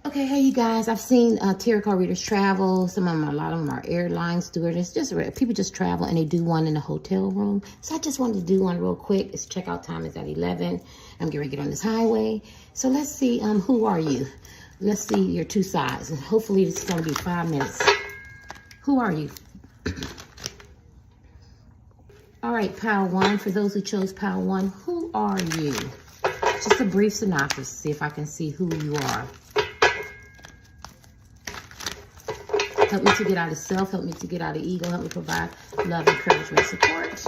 Okay, hey you guys, I've seen tarot card readers travel. Some of them, a lot of them are airline stewardess. Just people just travel and they do one in the hotel room. So I just wanted to do one real quick. Its checkout time is at 11. I'm getting ready to get on this highway. So let's see, who are you? Let's see your two sides. And hopefully this is going to be 5 minutes. Who are you? All right, pile one. For those who chose pile one, who are you? Just a brief synopsis. See if I can see who you are. Help me to get out of self. Help me to get out of ego. Help me provide love, encouragement, support.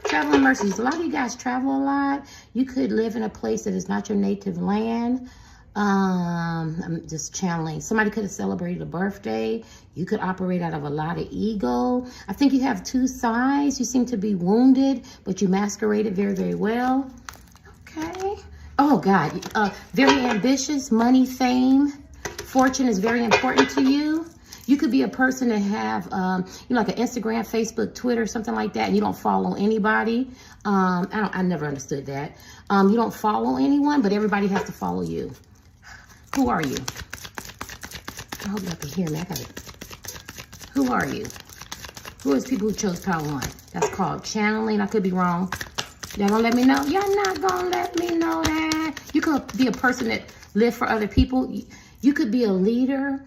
Travel and mercies. A lot of you guys travel a lot. You could live in a place that is not your native land. I'm just channeling. Somebody could have celebrated a birthday. You could operate out of a lot of ego. I think you have two sides. You seem to be wounded, but you masquerade it very, very well. Okay. Oh, God. Very ambitious. Money, fame, fortune is very important to you. You could be a person that have, like an Instagram, Facebook, Twitter, something like that, and you don't follow anybody. I never understood that. You don't follow anyone, but everybody has to follow you. Who are you? I hope y'all can hear me. Who are you? Who is people who chose pile one? That's called channeling. I could be wrong. Y'all gonna let me know? Y'all not gonna let me know that. You could be a person that live for other people. You could be a leader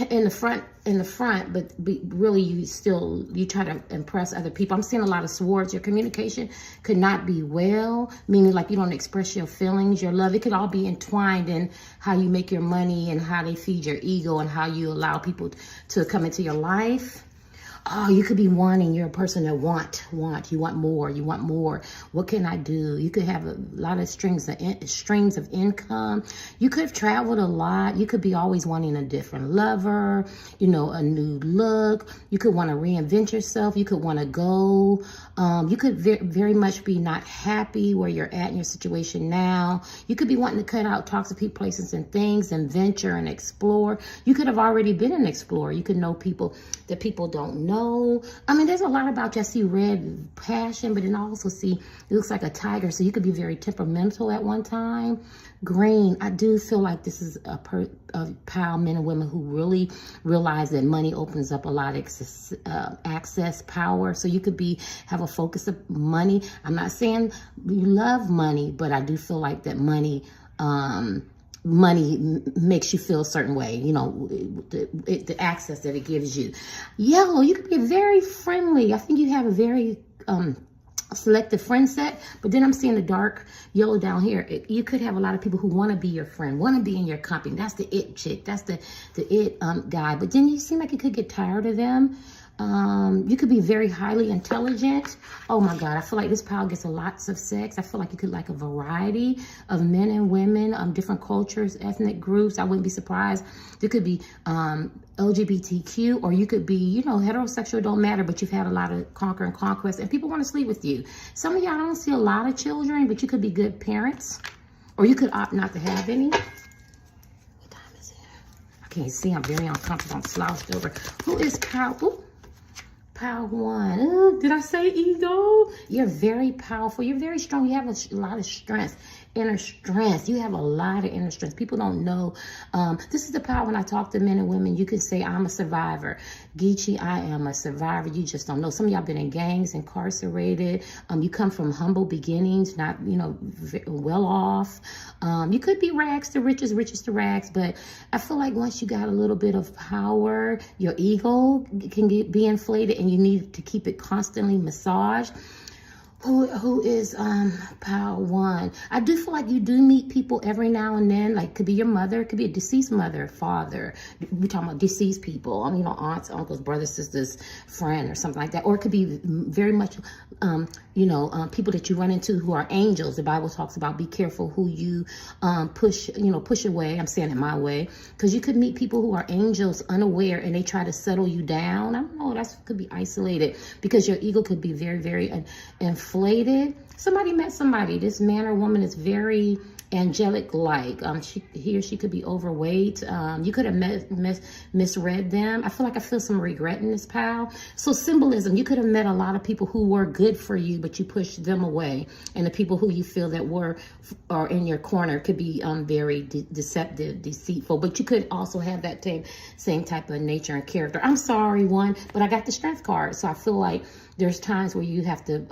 in the front, but really you try to impress other people. I'm seeing a lot of swords. Your communication could not be well, meaning like you don't express your feelings, your love. It could all be entwined in how you make your money and how they feed your ego and how you allow people to come into your life. Oh, you could be wanting. You're a person that you want more. What can I do? You could have a lot of streams of income. You could have traveled a lot. You could be always wanting a different lover, a new look. You could want to reinvent yourself. You could want to go. You could very much be not happy where you're at in your situation now. You could be wanting to cut out toxic people, places, and things and venture and explore. You could have already been an explorer. You could know people that people don't know. I mean, there's a lot about you. I see red passion, but then I also see it looks like a tiger. So you could be very temperamental at one time. Green, I do feel like this is a pile men and women who really realize that money opens up a lot of access, power. So you could have a focus of money. I'm not saying you love money, but I do feel like that money makes you feel a certain way, the access that it gives you. Yellow, you could be very friendly. I think you have a very selective friend set, but then I'm seeing the dark yellow down here. You could have a lot of people who want to be your friend, want to be in your company. That's the it chick. That's the it guy. But then you seem like you could get tired of them. You could be very highly intelligent. Oh my God, I feel like this pile gets lots of sex. I feel like you could like a variety of men and women, different cultures, ethnic groups. I wouldn't be surprised. There could be LGBTQ, or you could be, heterosexual, don't matter, but you've had a lot of conquest and people want to sleep with you. Some of y'all don't see a lot of children, but you could be good parents, or you could opt not to have any. What time is it? I can't see. I'm very uncomfortable. I'm slouched over. Who is Kyle? Pile one. Did I say ego? You're very powerful. You're very strong. You have a lot of strength, inner strength. You have a lot of inner strength. People don't know. This is the power when I talk to men and women. You can say, I'm a survivor. Geechee, I am a survivor. You just don't know. Some of y'all been in gangs, incarcerated. You come from humble beginnings, not, well off. You could be rags to riches, riches to rags. But I feel like once you got a little bit of power, your ego can be inflated, and you need to keep it constantly massaged. Who is pile one? I do feel like you do meet people every now and then, like could be your mother, could be a deceased mother, father. We're talking about deceased people. Aunts, uncles, brothers, sisters, friend, or something like that. Or it could be very much, people that you run into who are angels. The Bible talks about be careful who you push away. I'm saying it my way, because you could meet people who are angels unaware, and they try to settle you down. I don't know. That could be isolated because your ego could be very, very inflated. Somebody met somebody. This man or woman is very angelic like. He or she could be overweight. You could have misread them. I feel some regret in this pal. So symbolism, you could have met a lot of people who were good for you, but you pushed them away. And the people who you feel that are in your corner could be very deceptive, deceitful. But you could also have that same type of nature and character. I'm sorry, one, but I got the strength card. So I feel like there's times where you have to,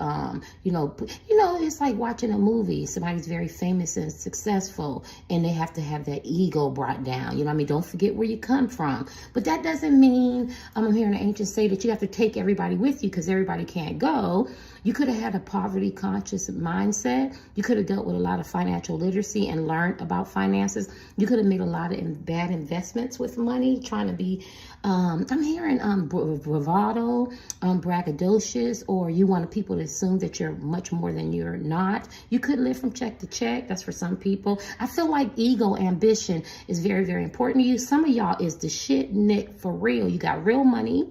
it's like watching a movie. Somebody's very famous and successful, and they have to have that ego brought down. You know what I mean? Don't forget where you come from. But that doesn't mean, I'm hearing the ancients say that you have to take everybody with you because everybody can't go. You could have had a poverty conscious mindset. You could have dealt with a lot of financial literacy and learned about finances. You could have made a lot of bad investments with money, trying to be, I'm hearing bravado, braggadocious, or you want people to assume that you're much more than you're not. You could live from check to check. That's for some people. I feel like ego, ambition is very, very important to you. Some of y'all is the shit, Nick, for real. You got real money.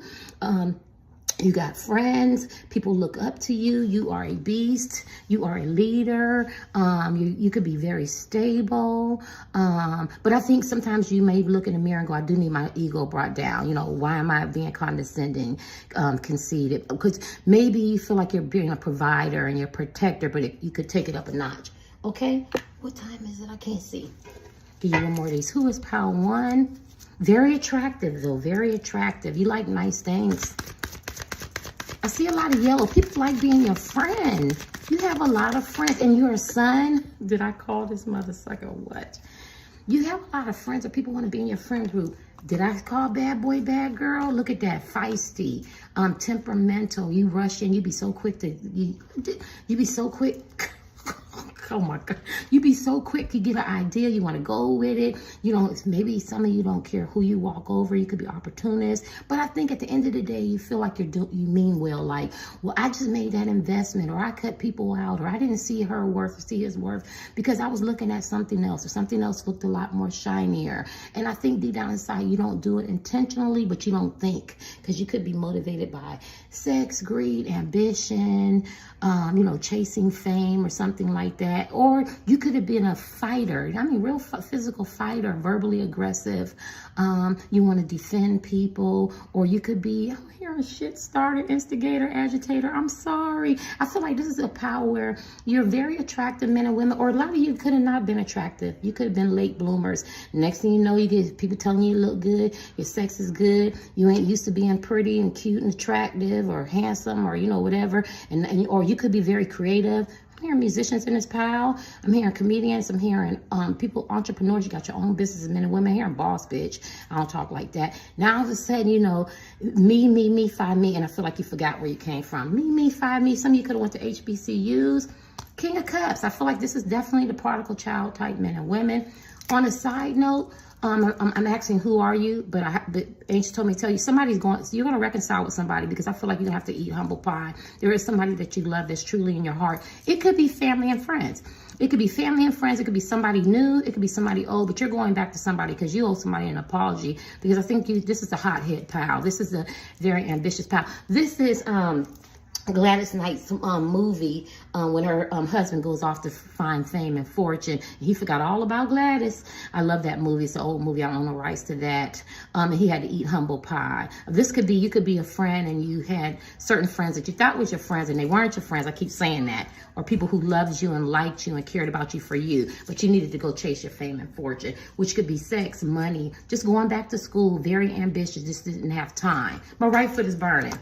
You got friends, people look up to you, you are a beast, you are a leader, you could be very stable, but I think sometimes you may look in the mirror and go, I do need my ego brought down. You know, why am I being condescending, conceited? Because maybe you feel like you're being a provider and you're a protector, but you could take it up a notch. Okay, what time is it? I can't see. Give you one more of these. Who is pile one? Very attractive though, very attractive. You like nice things. I see a lot of yellow. People like being your friend. You have a lot of friends, and you're a son. Did I call this mother sucker what? You have a lot of friends, or people want to be in your friend group. Did I call bad boy, bad girl? Look at that, feisty, temperamental. You rush in. You be so quick to you be so quick. Oh my God. You be so quick, you get an idea, you want to go with it. You know, maybe some of you don't care who you walk over. You could be opportunist. But I think at the end of the day, you feel like you mean well. Like, well, I just made that investment, or I cut people out, or I didn't see her worth or see his worth because I was looking at something else, or something else looked a lot more shinier. And I think deep down inside, you don't do it intentionally, but you don't think, because you could be motivated by sex, greed, ambition, chasing fame or something like that. Or you could have been a fighter. I mean, real physical fighter, verbally aggressive. You want to defend people, or you could be, I'm hearing shit starter, instigator, agitator. I'm sorry. I feel like this is a power where you're very attractive men and women, or a lot of you could have not been attractive. You could have been late bloomers. Next thing you know, you get people telling you look good, your sex is good, you ain't used to being pretty and cute and attractive or handsome or, whatever. Or you could be very creative. I'm hearing musicians in this pile. I'm hearing comedians. I'm hearing people, entrepreneurs. You got your own businesses, men and women. I'm hearing boss bitch. I don't talk like that. Now all of a sudden, me, find me. And I feel like you forgot where you came from. Me, find me. Some of you could have went to HBCUs. King of Cups. I feel like this is definitely the prodigal child type men and women. On a side note, I'm asking, who are you? But the angel told me to tell you, you're going to reconcile with somebody, because I feel like you're going to have to eat humble pie. There is somebody that you love that's truly in your heart. It could be family and friends. It could be family and friends. It could be somebody new. It could be somebody old, but you're going back to somebody because you owe somebody an apology, because I think this is a hothead pal. This is a very ambitious pal. This is, Gladys Knight's movie when her husband goes off to find fame and fortune. He forgot all about Gladys. I love that movie. It's an old movie. I don't own the rights to that. And he had to eat humble pie. This could be, you could be a friend and you had certain friends that you thought was your friends and they weren't your friends. I keep saying that. Or people who loved you and liked you and cared about you for you, but you needed to go chase your fame and fortune, which could be sex, money, just going back to school, very ambitious, just didn't have time. My right foot is burning.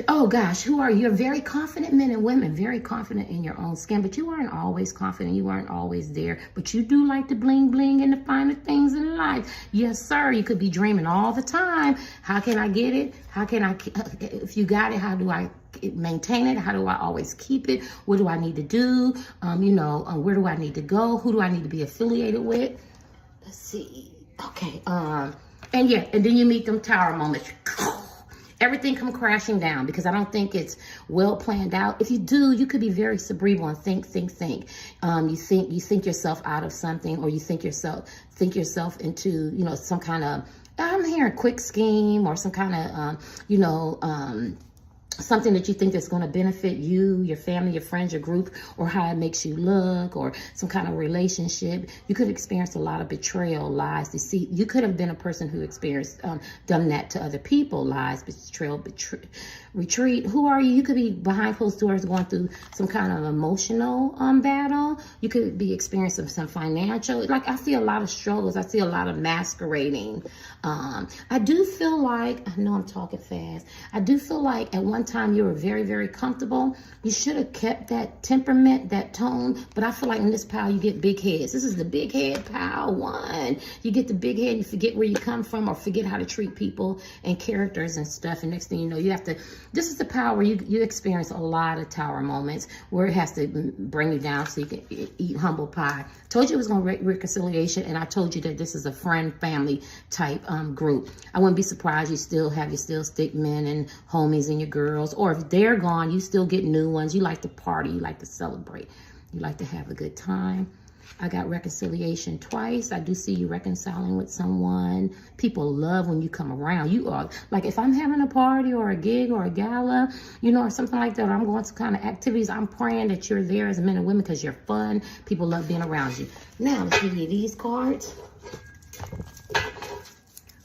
Oh gosh, who are you? You're very confident men and women, very confident in your own skin, but you aren't always confident. You aren't always there, but you do like to bling bling and the finer things in life. Yes, sir. You could be dreaming all the time. How can I get it? How can I, if you got it, how do I maintain it? How do I always keep it? What do I need to do? Where do I need to go? Who do I need to be affiliated with? Let's see. Okay. And then you meet them tower moments. Everything come crashing down, because I don't think it's well planned out. If you do, you could be very cerebral and think. You think yourself out of something, or you think yourself into, some kind of, I'm hearing quick scheme, or some kind of, something that you think that's going to benefit you, your family, your friends, your group, or how it makes you look, or some kind of relationship. You could experience a lot of betrayal, lies, deceit. You could have been a person who experienced, done that to other people, lies, betrayal, retreat. Who are you? You could be behind closed doors going through some kind of emotional battle. You could be experiencing some financial, like I see a lot of struggles. I see a lot of masquerading. I do feel like, I know I'm talking fast. I do feel like at one time you were very, very comfortable. You should have kept that temperament, that tone. But I feel like in this pile, you get big heads. This is the big head pile 1. You get the big head, you forget where you come from or forget how to treat people and characters and stuff. And next thing you know, you have to, this is the pile where you experience a lot of tower moments where it has to bring you down so you can eat humble pie. Told you it was going to reconciliation, and I told you that this is a friend, family type group. I wouldn't be surprised you still stick men and homies and your girls, or if they're gone, you still get new ones. You like to party, you like to celebrate, you like to have a good time. I got reconciliation twice. I do see you reconciling with someone. People love when you come around. You are, like if I'm having a party or a gig or a gala, you know, or something like that, or I'm going to kind of activities, I'm praying that you're there as men and women because you're fun. People love being around you. Now, let's give you these cards.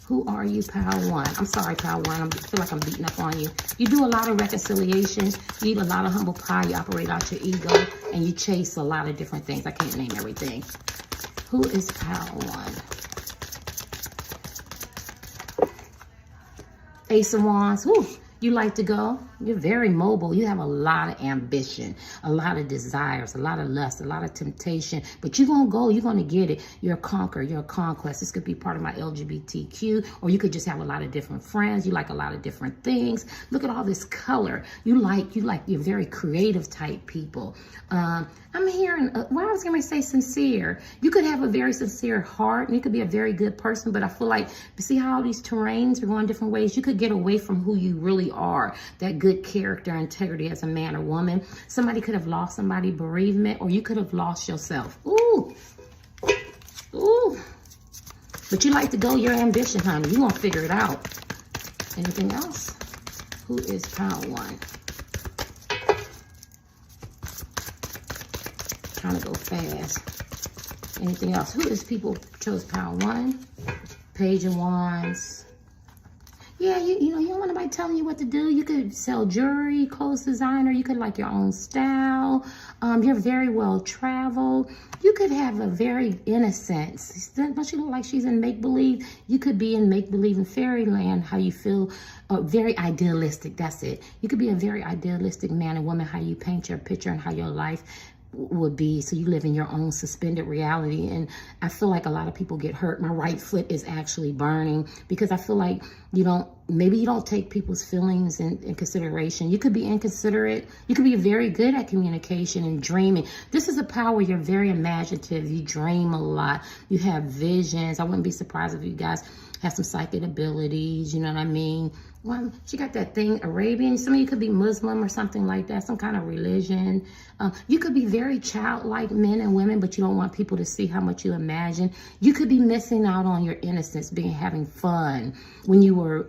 Who are you, pile 1? I'm sorry, pile 1. I feel like I'm beating up on you. You do a lot of reconciliation. You eat a lot of humble pie. You operate out your ego. And you chase a lot of different things. I can't name everything. Who is pile 1? Ace of Wands. Whew. You like to go. You're very mobile. You have a lot of ambition, a lot of desires, a lot of lust, a lot of temptation. But you're going to go. You're going to get it. You're a conqueror. You're a conquest. This could be part of my LGBTQ, or you could just have a lot of different friends. You like a lot of different things. Look at all this color. You're very creative type people. I'm hearing, I was going to say sincere. You could have a very sincere heart, and you could be a very good person, but I feel like, you see how all these terrains are going different ways? You could get away from who you really are, that good character, integrity as a man or woman. Somebody could have lost somebody, bereavement, or you could have lost yourself. Ooh. Ooh. But you like to go your ambition, honey. You're going to figure it out. Anything else? Who is pile 1? Trying to go fast. Anything else? Who is people chose pile 1? Page of Wands. Yeah, you know, you don't want nobody telling you what to do. You could sell jewelry, clothes designer. You could like your own style. You're very well traveled. You could have a very innocence. Don't she look like she's in make-believe? You could be in make-believe in fairyland, how you feel, very idealistic. That's it. You could be a very idealistic man and woman, how you paint your picture and how your life would be. So you live in your own suspended reality. And I feel like a lot of people get hurt. My right foot is actually burning because I feel like maybe you don't take people's feelings in consideration. You could be inconsiderate. You could be very good at communication and dreaming. This is a power. You're very imaginative. You dream a lot. You have visions. I wouldn't be surprised if you guys have some psychic abilities. You know what I mean? Well, she got that thing, Arabian. Some of you could be Muslim or something like that, some kind of religion. You could be very childlike men and women, but you don't want people to see how much you imagine. You could be missing out on your innocence, having fun when you were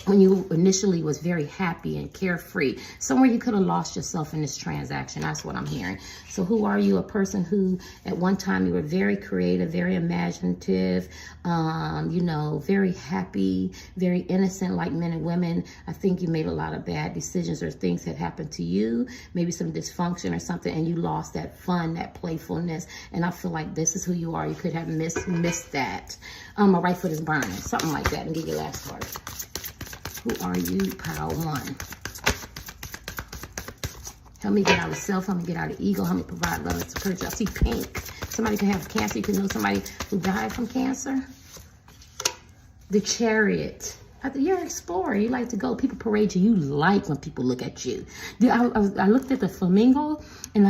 when you initially was very happy and carefree. Somewhere you could have lost yourself in this transaction. That's what I'm hearing. So who are you? A person who at one time you were very creative, very imaginative, very happy, very innocent like men and women. I think you made a lot of bad decisions or things that happened to you, maybe some dysfunction or something, and you lost that fun, that playfulness. And I feel like this is who you are. You could have missed that. My right foot is burning, something like that. And get your last card. Who are you, pile 1? Help me get out of self. Help me get out of ego. Help me provide love and support. I see pink. Somebody can have cancer. You can know somebody who died from cancer. The Chariot. You're an explorer. You like to go. People parade you. You like when people look at you. I looked at the flamingo, And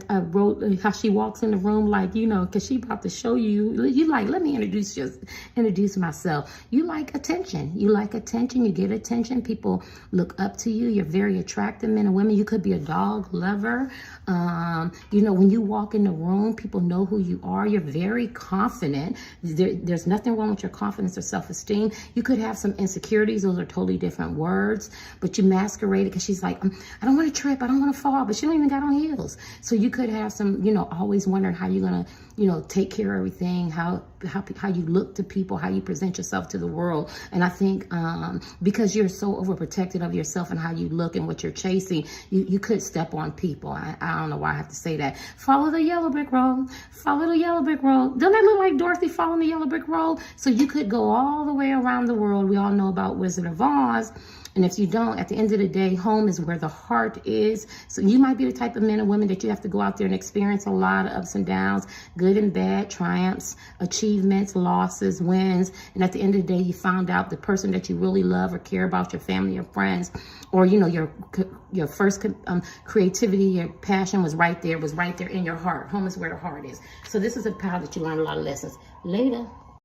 I wrote how she walks in the room, like, you know, because she about to show you, you like, let me introduce myself. You like attention. You like attention. You get attention. People look up to you. You're very attractive, men and women. You could be a dog lover. You know, when you walk in the room, people know who you are. You're very confident. There's nothing wrong with your confidence or self-esteem. You could have some insecurities. Those are totally different words, but you masquerade it because she's like, I don't want to trip. I don't want to fall, but she don't even got on heels. So you could have some, you know, always wondering how you're going to, you know, take care of everything, how you look to people, how you present yourself to the world. And I think because you're so overprotected of yourself and how you look and what you're chasing, you could step on people. I don't know why I have to say that. Follow the yellow brick road. Follow the yellow brick road. Doesn't that look like Dorothy following the yellow brick road? So you could go all the way around the world. We all know about Wizard of Oz. And if you don't, at the end of the day, home is where the heart is. So you might be the type of men and women that you have to go out there and experience a lot of ups and downs, good and bad, triumphs, achievements, losses, wins. And at the end of the day, you found out the person that you really love or care about, your family or friends, or, you know, your first creativity, your passion was right there in your heart. Home is where the heart is. So this is a power that you learn a lot of lessons. Later.